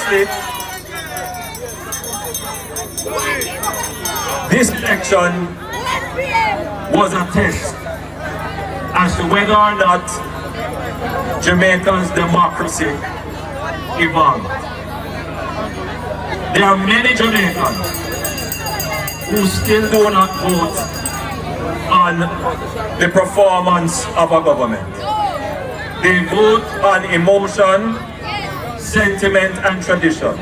Firstly, this election was a test as to whether or not Jamaica's democracy evolved. There are many Jamaicans who still do not vote on the performance of a government. They vote on emotion, sentiment, and tradition.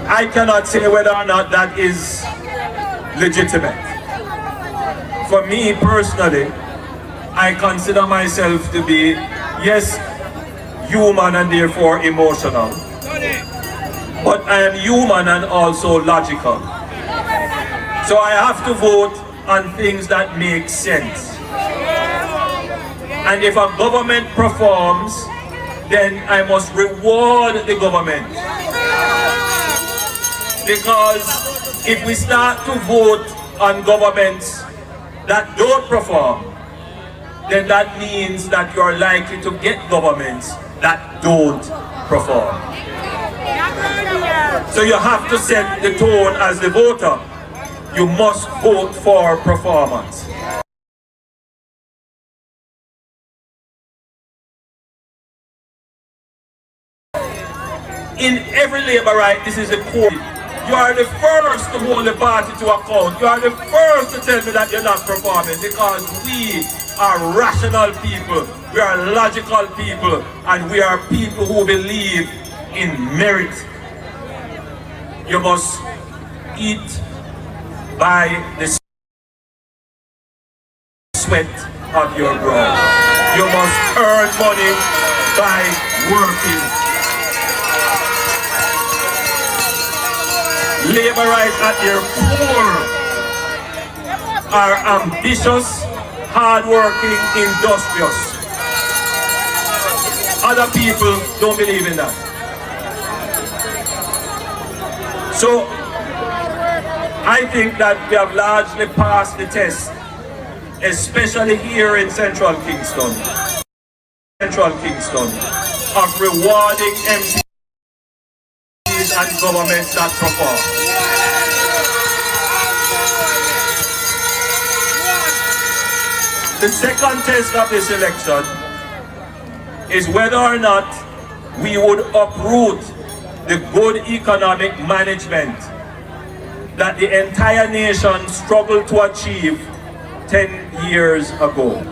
I cannot say whether or not that is legitimate. For me personally, I consider myself to be, yes, human and therefore emotional, but I am human and also logical. So I have to vote on things that make sense. And if a government performs, then I must reward the government. Because if we start to vote on governments that don't perform, then that means that you are likely to get governments that don't perform. So you have to set the tone as the voter. You must vote for performance. In every labor right, this is the core. You are the first to hold the party to account. You are the first to tell me that you're not performing, because we are rational people, we are logical people, and we are people who believe in merit. You must eat by the sweat of your brow. You must earn money by working. Labor rights at their core are ambitious, hard-working, industrious. Other people don't believe in that. So I think that we have largely passed the test, especially here in Central Kingston, of rewarding MPs and governments that perform. The second test of this election is whether or not we would uproot the good economic management that the entire nation struggled to achieve 10 years ago.